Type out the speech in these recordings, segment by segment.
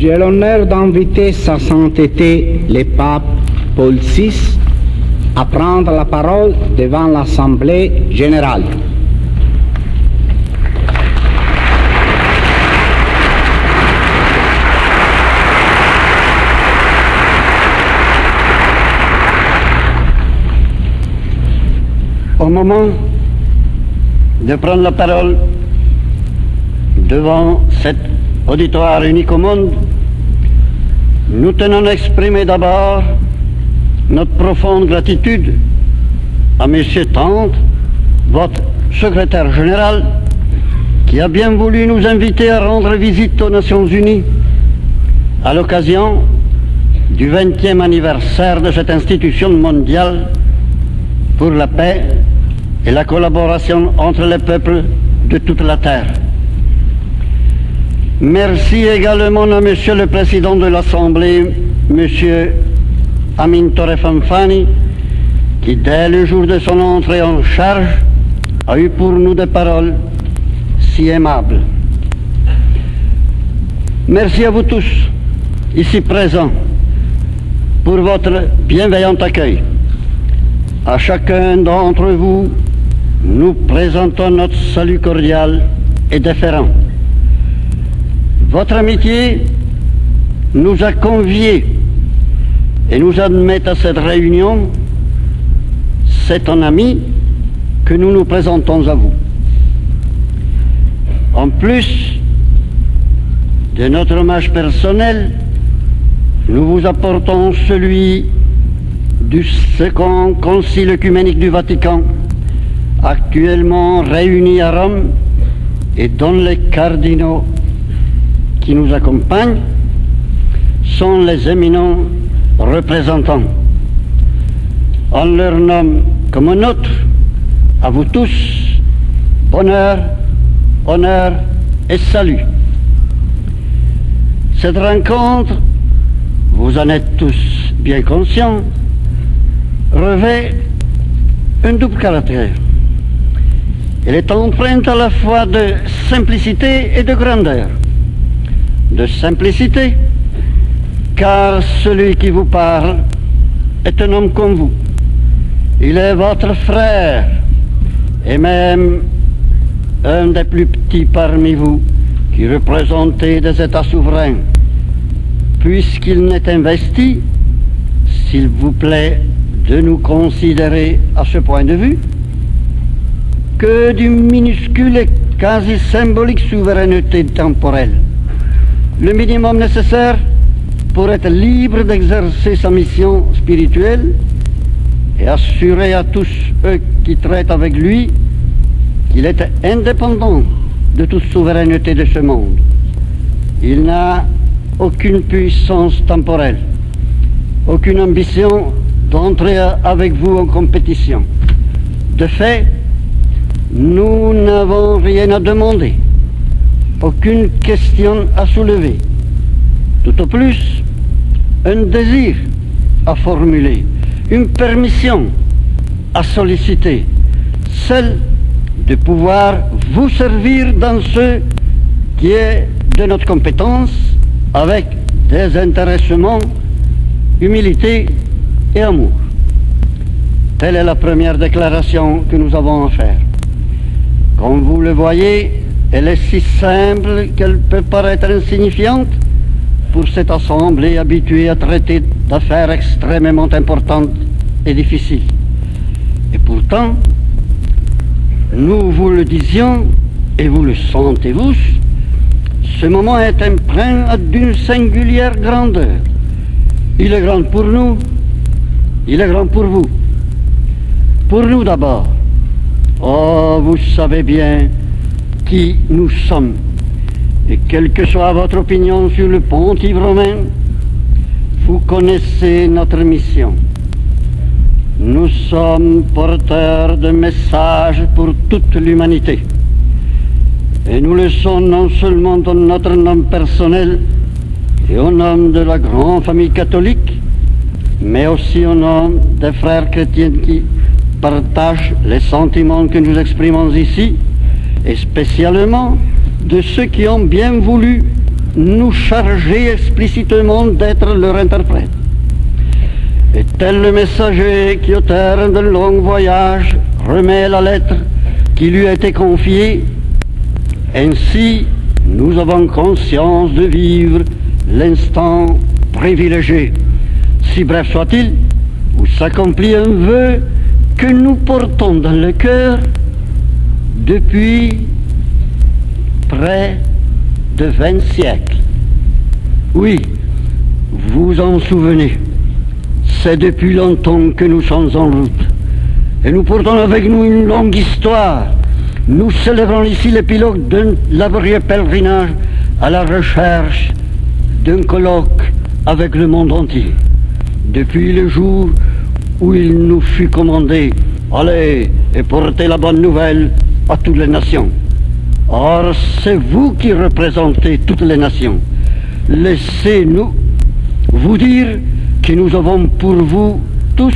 J'ai l'honneur d'inviter Sa Sainteté le pape Paul VI à prendre la parole devant l'Assemblée générale. Au moment de prendre la parole devant cet auditoire unique au monde, nous tenons à exprimer d'abord notre profonde gratitude à M. Tante, votre secrétaire général, qui a bien voulu nous inviter à rendre visite aux Nations Unies à l'occasion du 20e anniversaire de cette institution mondiale pour la paix et la collaboration entre les peuples de toute la Terre. Merci également à Monsieur le Président de l'Assemblée, Monsieur Amintore Fanfani, qui dès le jour de son entrée en charge a eu pour nous des paroles si aimables. Merci à vous tous, ici présents, pour votre bienveillant accueil. À chacun d'entre vous, nous présentons notre salut cordial et déférent. Votre amitié nous a conviés et nous admet à cette réunion. C'est un ami que nous nous présentons à vous. En plus de notre hommage personnel, nous vous apportons celui du Second Concile œcuménique du Vatican, actuellement réuni à Rome, et dont les cardinaux qui nous accompagnent sont les éminents représentants. En leur nom comme un autre, à vous tous, bonheur, honneur et salut. Cette rencontre, vous en êtes tous bien conscients, revêt un double caractère. Elle est empreinte à la fois de simplicité et de grandeur. De simplicité, car celui qui vous parle est un homme comme vous. Il est votre frère, et même un des plus petits parmi vous, qui représentez des États souverains, puisqu'il n'est investi, s'il vous plaît, de nous considérer à ce point de vue, que d'une minuscule et quasi symbolique souveraineté temporelle, le minimum nécessaire pour être libre d'exercer sa mission spirituelle et assurer à tous eux qui traitent avec lui qu'il est indépendant de toute souveraineté de ce monde. Il n'a aucune puissance temporelle, aucune ambition d'entrer avec vous en compétition. De fait, nous n'avons rien à demander, aucune question à soulever, tout au plus un désir à formuler, une permission à solliciter, celle de pouvoir vous servir dans ce qui est de notre compétence avec désintéressement, humilité et amour. Telle est la première déclaration que nous avons à faire. Comme vous le voyez, elle est si simple qu'elle peut paraître insignifiante pour cette assemblée habituée à traiter d'affaires extrêmement importantes et difficiles. Et pourtant, nous vous le disions, et vous le sentez tous, ce moment est empreint d'une singulière grandeur. Il est grand pour nous, il est grand pour vous. Pour nous d'abord. Oh, vous savez bien qui nous sommes. Et quelle que soit votre opinion sur le pontife romain, vous connaissez notre mission. Nous sommes porteurs de messages pour toute l'humanité. Et nous le sommes non seulement dans notre nom personnel et au nom de la grande famille catholique, mais aussi au nom des frères chrétiens qui partagent les sentiments que nous exprimons ici, et spécialement de ceux qui ont bien voulu nous charger explicitement d'être leur interprète. Et tel le messager qui, au terme d'un long voyage, remet la lettre qui lui a été confiée, ainsi nous avons conscience de vivre l'instant privilégié, si bref soit-il, où s'accomplit un vœu que nous portons dans le cœur depuis près de 20 siècles. Oui, vous en souvenez, c'est depuis longtemps que nous sommes en route. Et nous portons avec nous une longue histoire. Nous célébrons ici l'épilogue d'un laborieux pèlerinage à la recherche d'un colloque avec le monde entier. Depuis le jour où il nous fut commandé, allez et portez la bonne nouvelle à toutes les nations. Or, c'est vous qui représentez toutes les nations. Laissez-nous vous dire que nous avons pour vous tous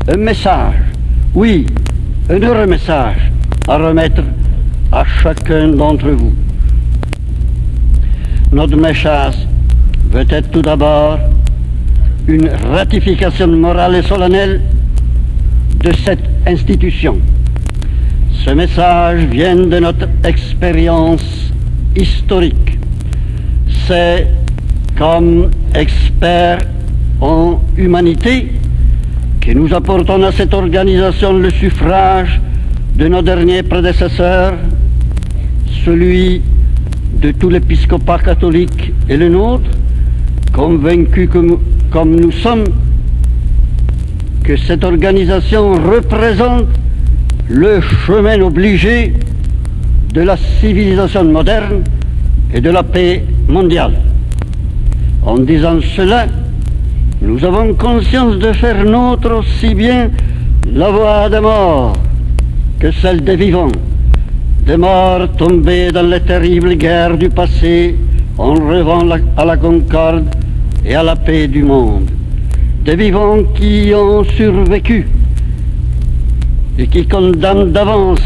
un message, oui, un heureux message à remettre à chacun d'entre vous. Notre message veut être tout d'abord une ratification morale et solennelle de cette institution. Ce message vient de notre expérience historique. C'est comme experts en humanité que nous apportons à cette organisation le suffrage de nos derniers prédécesseurs, celui de tout l'épiscopat catholique et le nôtre, convaincus comme nous sommes que cette organisation représente le chemin obligé de la civilisation moderne et de la paix mondiale. En disant cela, nous avons conscience de faire nôtre aussi bien la voix des morts que celle des vivants, des morts tombés dans les terribles guerres du passé en rêvant à la concorde et à la paix du monde, des vivants qui ont survécu et qui condamnent d'avance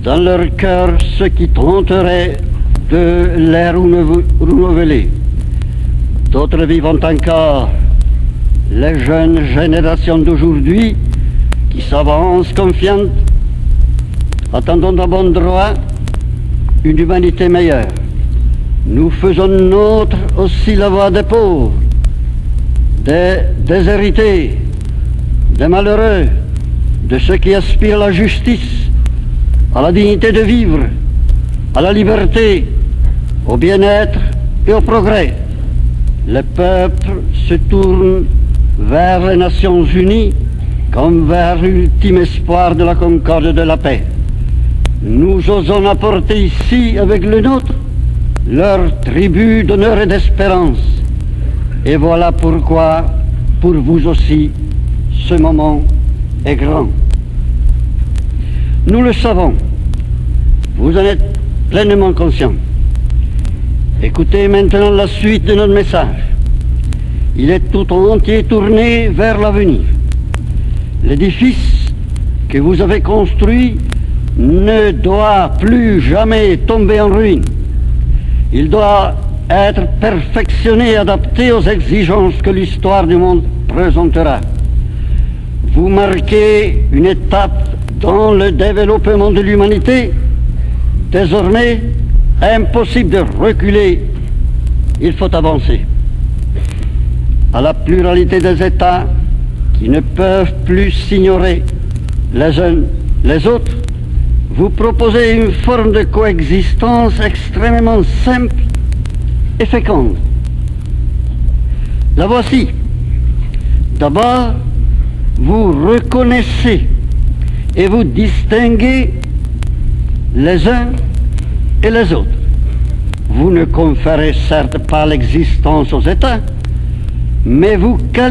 dans leur cœur ceux qui tenteraient de les renouveler. D'autres vivant encore, les jeunes générations d'aujourd'hui qui s'avancent confiantes, attendant à bon droit une humanité meilleure. Nous faisons nôtre aussi la voix des pauvres, des déshérités, des malheureux, de ceux qui aspirent à la justice, à la dignité de vivre, à la liberté, au bien-être et au progrès. Les peuples se tournent vers les Nations Unies comme vers l'ultime espoir de la concorde et de la paix. Nous osons apporter ici, avec le nôtre, leur tribut d'honneur et d'espérance. Et voilà pourquoi, pour vous aussi, ce moment est grand. Nous le savons, vous en êtes pleinement conscients. Écoutez maintenant la suite de notre message. Il est tout entier tourné vers l'avenir. L'édifice que vous avez construit ne doit plus jamais tomber en ruine. Il doit être perfectionné et adapté aux exigences que l'histoire du monde présentera. Vous marquez une étape dans le développement de l'humanité. Désormais, impossible de reculer, il faut avancer. À la pluralité des États qui ne peuvent plus s'ignorer les uns les autres, vous proposez une forme de coexistence extrêmement simple et féconde. La voici. D'abord, vous reconnaissez et vous distinguez les uns et les autres. Vous ne conférez certes pas l'existence aux États, mais vous qualifiez